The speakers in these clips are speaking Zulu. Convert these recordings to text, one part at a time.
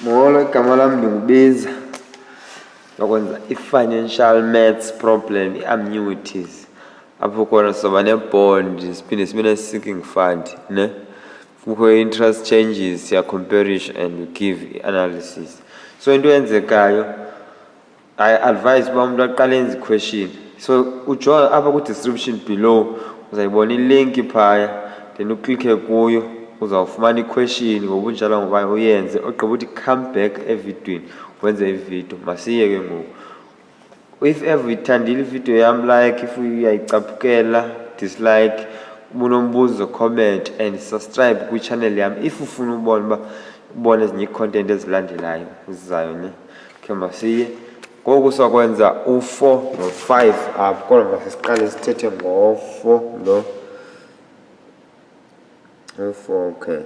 Molo, igama lam ndingubiza lokwenza i-financial maths problem, i-annuities, apho khona soba ne-bond siphinde sibe ne-sinking fund ne kukho i-interest changes, siyacomparish and we give i-analysis. So into eyenzekayo, I advise uba umntu aqale enze i-question. So ujonga apha ku-description below, uzayibona ilinki phaya, then uklikhe kuyo uzawufumana i-question ngobunjalo ngoba uyenze, ogqiba uthi come back evidweni wenze ividiyo. Masiye ke ngoku. If ever uyithandile ividiyo yam, like, if uyayicaphukela, dislike, ubunombuzo, comment and subscribe kwi-channel yam if ufuna ubona ezinye i-content ezilandelayo ezizayo ne. Khe masiye ngoku sakwenza u-4 no-5 apho, kodwa masisiqale sithethe ngo-4 lo. U-4, okay.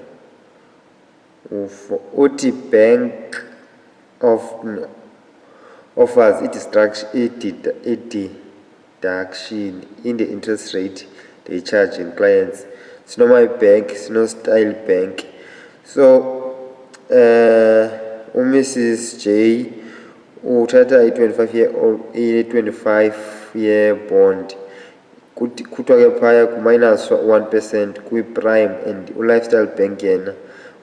U-4 uthi bank offers a deduction in the interest rate they charge in clients. Sino bank, sino style bank. So Mrs. J uthatha i-25 year bond, kuthiwa ke phaya ku-minus 1% kwi-prime, and u-lifestyle bank yena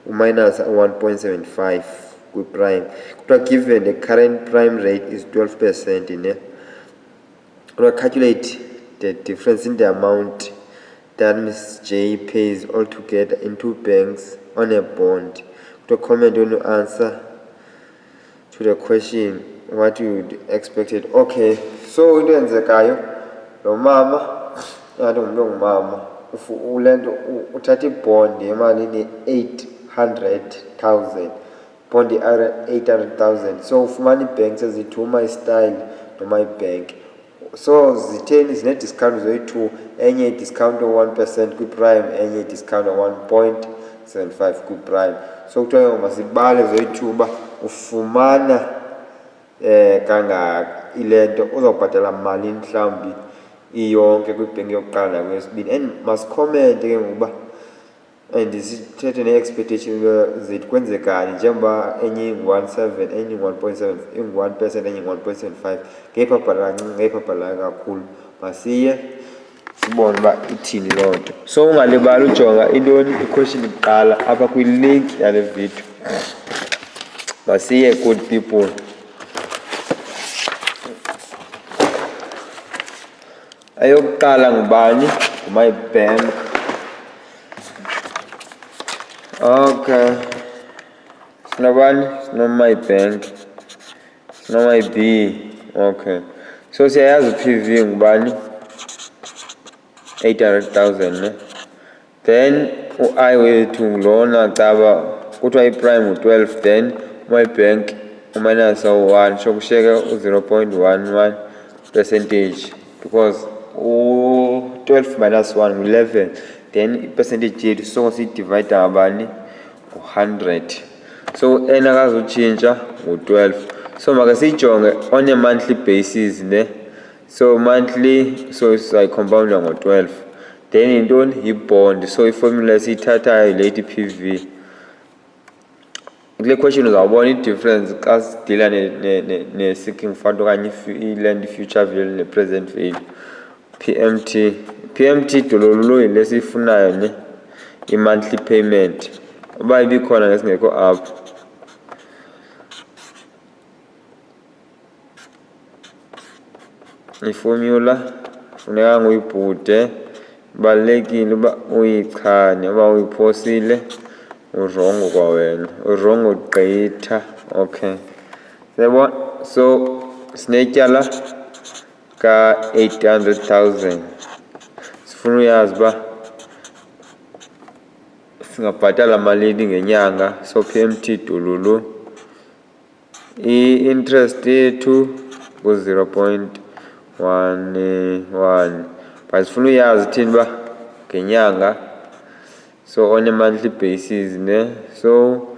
u-minus 1.75 kwi-prime. Kuthiwa given the current prime rate is 12% ne, kuthiwa calculate the difference in the amount that Ms. J pays altogether in two banks on a bond. Kuthiwa comment on the answer to the question what you would expected. Okay, so into eyenzekayo, lo mama yathi ngumntu ongumama ule nto uthatha ibond yemalini 800,000, bond i-800,000. So ufumana ii-banks eziyi-2, uMystyle noMybank. So zitheni zine-discount zoyi-2, enye i-discount o-1% kwi-prime, enye i-discount o-1.75 kwi-prime. So kuthiwa masibale zoyi-2 uba ufumana kangaka ile nto, uzawubhatala malini mhlawumbi iyonke kwibhenki yokuqala nakweyesibini. And masikhomente ke ngokuba and sithethe ne-expectation zethu kwenzekani, njengoba enye ingu-1.7 enye ingu-1.7 ingu-1%, enye ingu-1.75, ngepha bhala kancinci ngepha bhala kakhulu. Masiye sibone uba ithini loo nto. So ungalibali ujonga intoni i-question kuqala apha kwilink yale vidiyo. Masiye, good people. Eyokuqala ngubani? nguMybank. Okay, sinobani? sinoMybank, sinoMyB. Okay, so siyayazi u-PV ngubani? 800,000 ne. Then u-I wethu ngulona caba kuthiwa i-prime u-12, then uMybank uminus u-1, so kushiyeke u-0.11 percentage because u-12 minus 1 ngu-11, then i-percentage yethu so siyidivayida ngabani? ngu-100. So enakazutshintsha ngu-12. So maka siyijonge on a monthly basis ne. So monthly, so sayicompounda ngo-12. Then yintoni? yi-bond. So iformula esiyithathayo le ithi PV. Kule question uzawubona i-difference xa sidila ne-sinking fund okanye i-land future value ne-present value. PMT dololo yile siyifunayo ne, i-monthly payment. Uba ibikhona ngesingekho apho. Iformula funeka nguyibhude, ibalulekile uba uyichane, uba uyiphosile urongo kwawena, urongo gqitha. Okay, siyabona. So sinetyala ka-800,000, sifuna uyazi uba singabhatala malini ngenyanga. So PMT dolulu, i-interest yethu ku-0.11, but sifuna uyazi thini uba ngenyanga, so on a monthly basis ne. So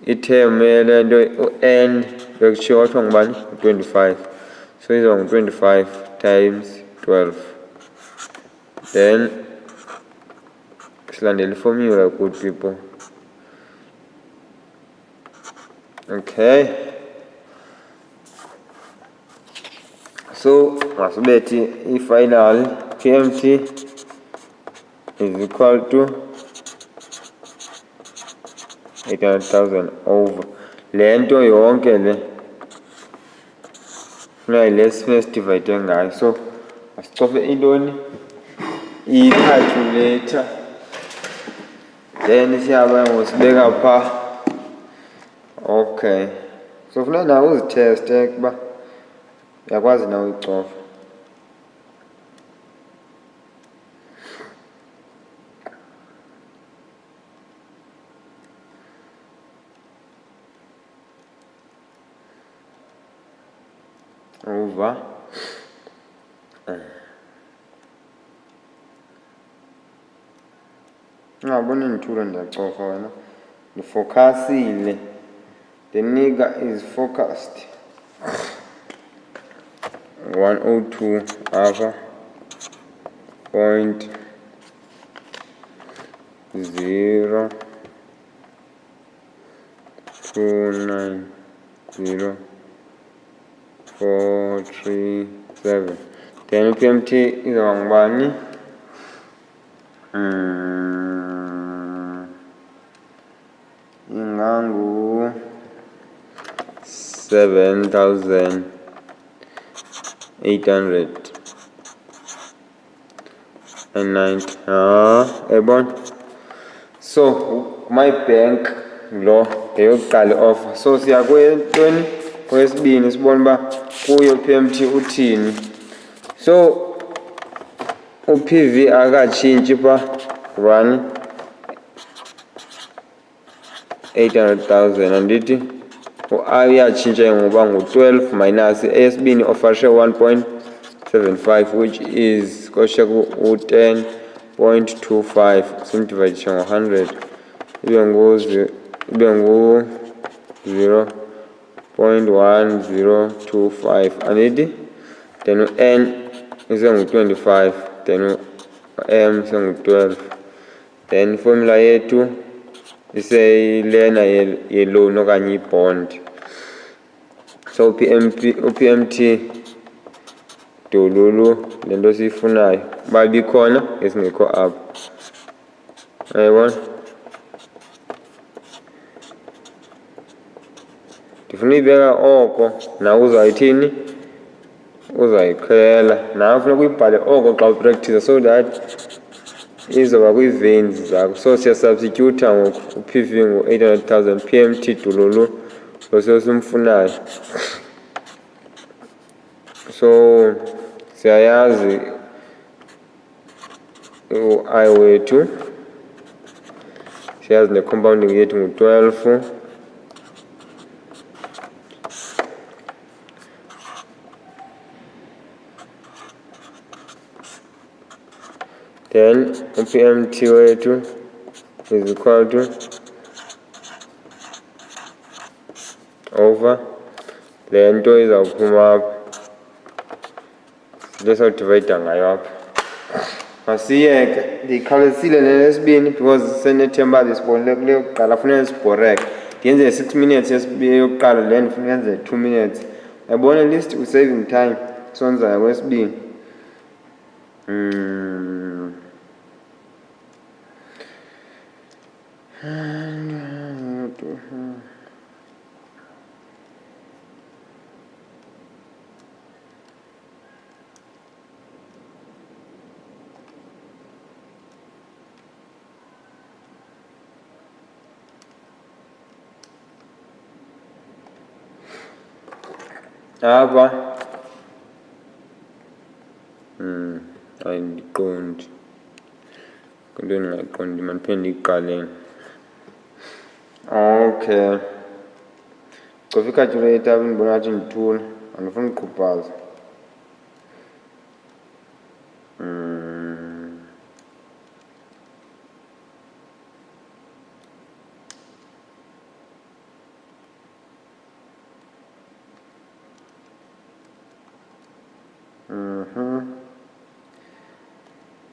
i-term yale nto u-N bekutshiwo kwathiwa ngubani? u-25. So iza ngu-25 times 12, then silandela iformula, good people. Okay, so masibethi i-final PMT is equal to 800,000 over le nto yonke le funeka yile sivayide ngayo. So masicofe intoni, i-calculator, then siyaba ngosibeka phaa. Okay, so funeka nawe uzitheste ukuba uyakwazi na uyicofa. Over ungaboni ndithulo ndiyacofa wena, ndifokasile. The nigger is focused. 102 alpha point 0 290 437. Then PMT izawuba ngubani? Ingangu 7,890. Ebon. So my bank lo eyokuqala offer. So siya kwentoni kwesibini sibona uba kuyo PMT uthini. So uPV akatshintshi pha 800,000 andithi u-I uyatshintsha ngoba ngu-12 minus eyesibini ofarishe 1.75 which is koshe ku-10.25 simdivayidisha ngo-100 ibe ngu-0.1025 andithi. Then u-N isengu-25, then u-M isengu-12. Then formula yethu iseyilena ye-loan okanye i-bond. So uPMT Dululu le nto siyifunayo uba ibikhona esingekho apha. Uyayibona? Ndifuna uyibeka oko nawe uzayithini, uzayikhwela nawe funeka uyibhale oko xa upractice so that izoba kwii-veins zakho. So siyasubstituta ngoku uPV ngu-800,000 PMT Dululu lo simfunayo. So siyayazi u-I wethu, siyazi ne-compounding yethu ngu-12. Then uPMT wethu is equal to over le nto izawuphuma apha, le sawudivayida ngayo apha. Masiyeke, ndiyikhawulezisile nesibini because senethemba lisibonile kule yokuqala funeka sibhoreke. Ndiyenze 6 minutes yokuqala le ndifuna yenze 2 minutes. Yabona at least u-saving time sonzayo kwesibini. Apha andiqondi into endingayiqondi mandiphinde ndiyiqaleni. Okay, cofa i-calculator apha ndibona ngathi ndithula, andifuni uqhubaza.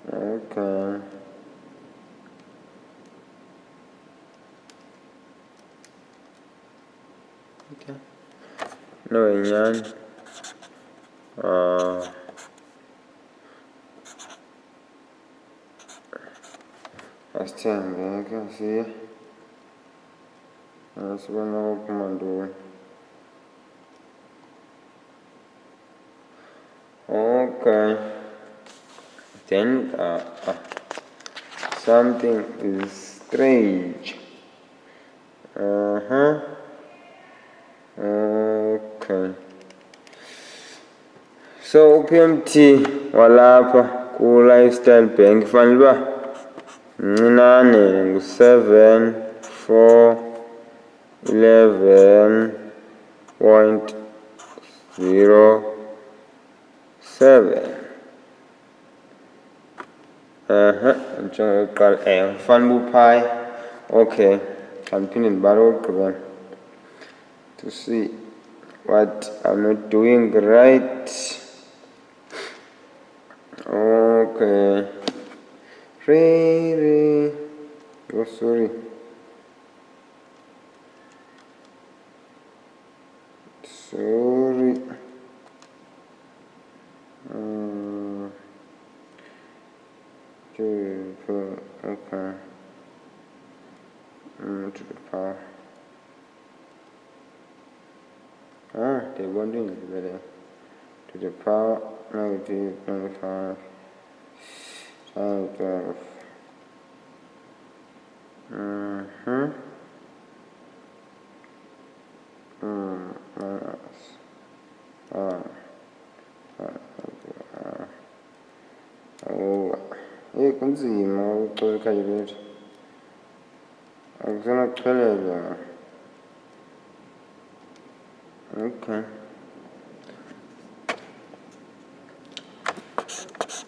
Okay. Okay. No nyani. Asithenge ke siye. Asibona ukuphuma ntoni. Okay. Then something is strange. Okay. So PMT walapha ku Lifestyle Bank fanele uba mncinane ngu-7 4 11.07. Njengo yokuqala fanele uphayi. Okay, ndiphinde ndibale okugqibela to see what I'm not doing right. Okay. Oh, sorry. Okay. To the power. They want to better. To the power -25 times 12. Kunzima ukuxoxa calculator. Akusona kuxelela. Okay.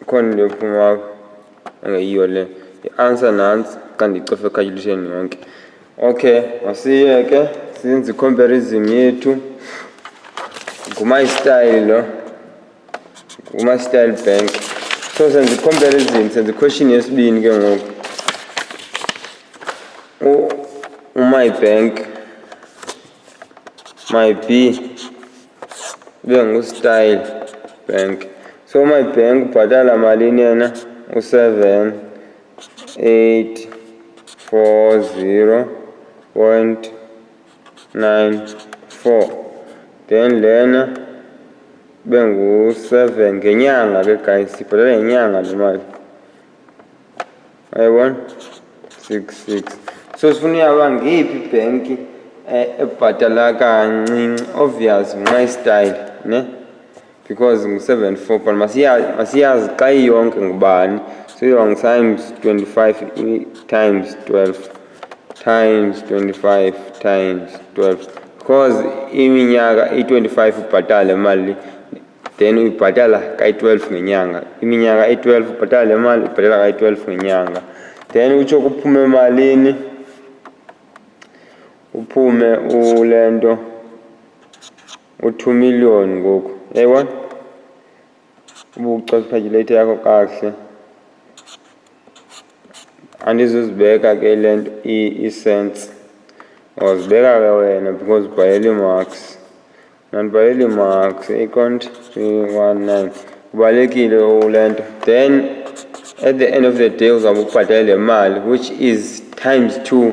Khona lephuma engeyiyo le. I-answer nansi xa ndicofa calculation yonke. Okay, masiyeke senze comparison yethu. Nguma-style lo. Nguma-style bank. So senze comparison, senze question yesibini ke ngoku. My bank, my B, style bank. So my bank ubhatala malini yena u-7,840.94. Then lena bengu-7 ngenyanga ke guys, sibhatala ngenyanga le mali. Ayibona 66. So sifuna uyaba ngeyiphi ibhenki ebhatala kancinci. Obvious my style ne, because ngu-7.4 but masiyazi xa iyonke ngubani. So yong times 25 times 12 times 25 times 12, because iminyaka i-25 ubhatala imali, then uyibhatala kayi-12 ngenyanga. Iminyaka i-12 ubhatala imali, ubhatala kayi-12 ngenyanga. Then utsho kuphume emalini, uphume ulento u-2 million ngoku. Yayibona ubucofa calculator yakho kakuhle. Andizuzibeka ke lento i-cents, wazibeka ke wena because ubhalela ii-marks. Nandibhalela ii-marks 8.319 kubalulekile ulento. Then at the end of the day uzawube ubhatala le mali, which is times 2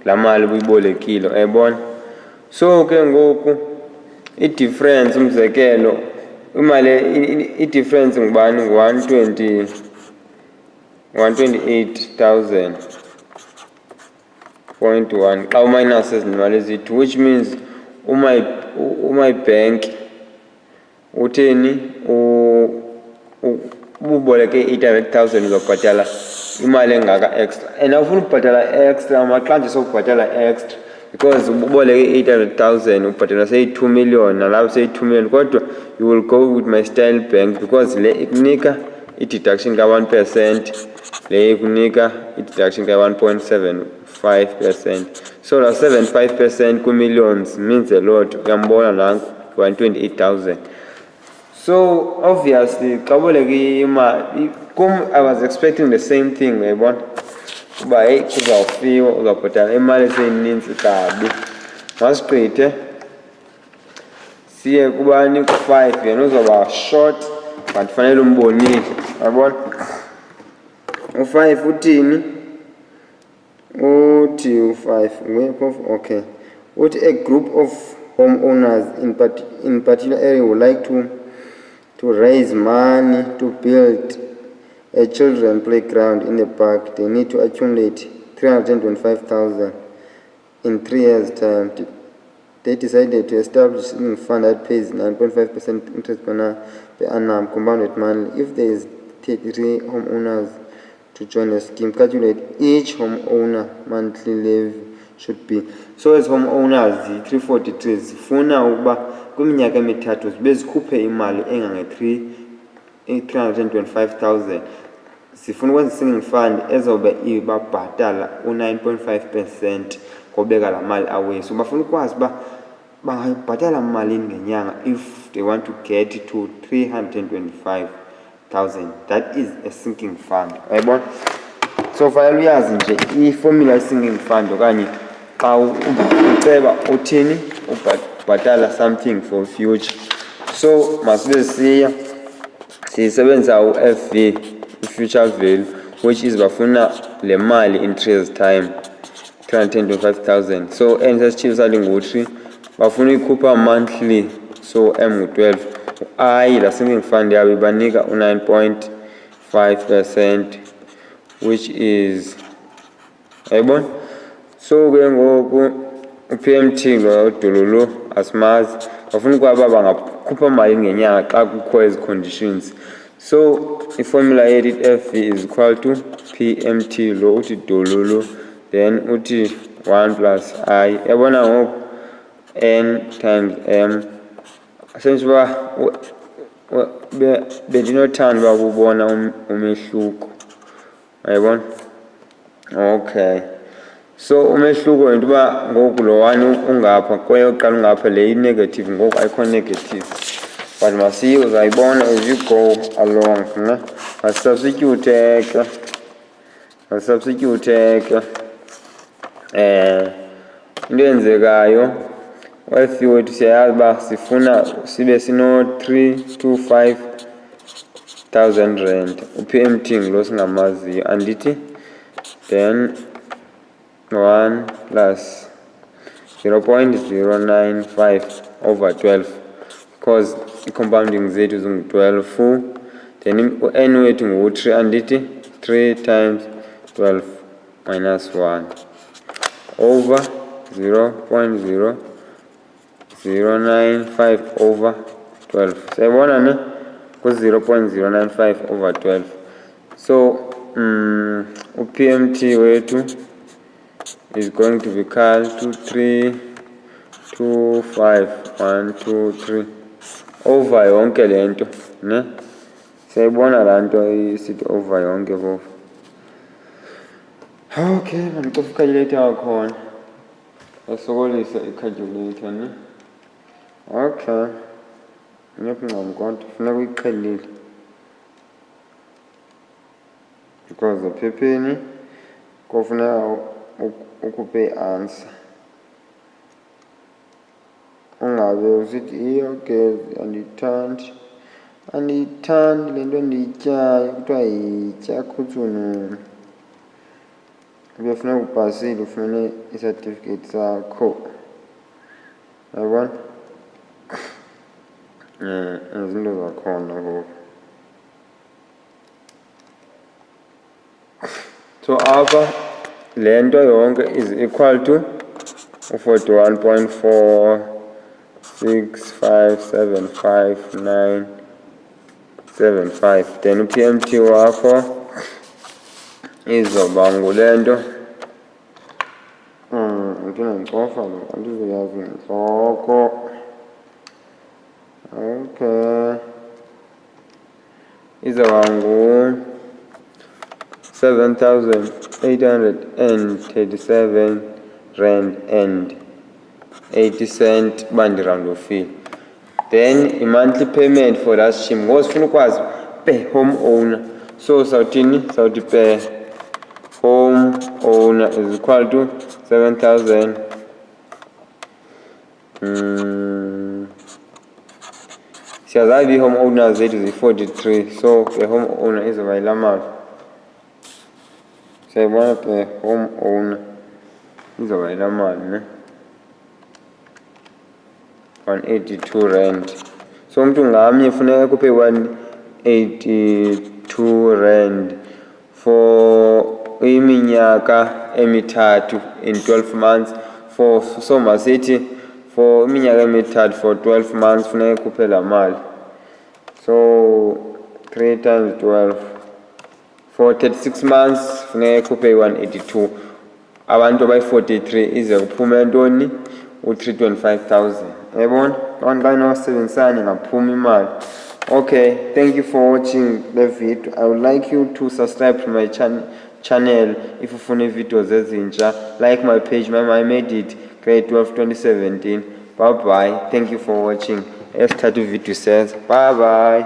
laa mali ubuyibolekile. Uyayibona? So ke ngoku i-difference, umzekelo imali i-difference ngubani? ngu-128,000.1 xa uminus ezi mali eziyi-2, which means my bank utheni ububoleke 800,000 uzobhatala imali engaka extra. And awufuna ukubhatala extra maxa nje sokubhatala extra, because uboleke 800,000 ubhatala seyi-2 million, nalapho seyi-2 million. Kodwa you will go with my style bank because le ikunika i-deduction ka-1%, le ikunika i-deduction ka-1.75%. So la 75% ku-millions means a lot. Uyambona nanku 128,000. So obviously xa uboleke imali kum, I was expecting the same thing. Uyayibona uba kuzawufiwa uzawubhatala imali eseyininzi kabi. Masigqithe siye kubani ku-5 yena uzoba short but fanele umbonile yabona. U-5 uthini uthi u-5 okay uthi a group of homeowners in particular area would like to raise money to build a children playground in the park. They need to accumulate 325,000 in 3 years time. They decided to establish a fund that pays 9.5% interest per annum compounded monthly. If there is 33 homeowners to join the scheme, calculate each homeowner monthly levy should be. So as homeowners 343 zifuna ukuba kwiminyaka emithathu zibe zikhuphe imali engange 325,000. Sifuna ukwenza sinking fund ezobe ibabhatala u-9.5% ngobeka la mali away. So bafuna ukwazi uba bangabhatala malini ngenyanga if they want to get to 325,000. That is a sinking fund. Uyayibona? So fanele uyazi nje i-formula ye-sinking fund okanye xa uceba uthini ubhatala something for future. So masibe siya siyisebenzisa u-FV, future value, which is bafuna le mali in 3 years time 325,000. So sasichief sali ngu-3 bafuna ikhupha monthly, so M12 I la sinking fund yabo ibanika u-9.5%, which is ayibona. So ke ngoku u-PMT lo Dululu asimazi bafuna kwaba bangakhupha mali ngenyanga xa kukho ezi conditions. So i-formula yethu FV is equal to PMT lo uthi Dululu then uthi 1 plus I yabona ngoku N times M. Sensuba bendinothanda uba kubona umehluko ayibona. Okay, so umehluko into uba ngoku lo 1 ungapha kwaye uqala ungapha le i-negative ngoku ayikho negative, but masiye uzayibona as you go along ne. Masubstitute ke into eyenzekayo wefi wethu siyayazi uba sifuna sibe sino-325,000 rand. U-PMT ngilo singamaziyo andithi, then 1 plus 0.095 over 12 because i-compounding zethu zingu-12, then u-N wethu ngu-3 andithi 3 times 12 minus 1 over 0.0095 over 12. Sayibona ne ku-0.095 over 12. So u-PMT wethu is going to be equal to 325,123 over yonke lento ne. Sayibona laa nto isithi over yonke phofu. Okay, mandicofa i-calculator wakhona asokolisa i-calculator ne. Okay, ngephi ncam kodwa funeka uyiqhelile because ephepheni kofuneka ukhuphe i-answer, ungabe usithi okay andiyithandi le nto endiyityayo kuthiwa yitya khuthununu. Kufuneka upasile ufumene i-certificate sakho yabona. Izinto zakhona ngoku. So apha le nto yonke is equal to 41.46575975. Then u-PMT wakho izoba ngule nto ndinentofa lo andizoyazi ngentloko. Okay, izoba ngu 7,837 rand and 80 cent bandiround ofile. Then i-monthly payment for that scheme ngoku sifuna ukwazi per homeowner. So sawuthini sawuthi per homeowner is equal to 7,000 siyazazi ii-homeowners zethu ziyi-43, so the homeowner izoba yilaa mali. Siyayibona the homeowner izoba yilaa mali ne 182 rand. So umntu ngamnye funeka kuphe 182 rand for iminyaka emithathu in 12 months. So masithi for iminyaka emithathu for 12 months funeka kuphe laa mali. So 3 times 12 for 36 months funeka kuphe 182. Abantu abayi-43 ize kuphume ntoni? U-325,000. Yayibona? Abantu xa inosebenzisana ingaphuma imali. Okay, thank you for watching the video. I would like you to subscribe to my channel if ufuna iividiyozi ezintsha. Like my page, I made it grade 12 2017. Bye bye. Thank you for watching. Esithatha ividiyo senza. Bye bye.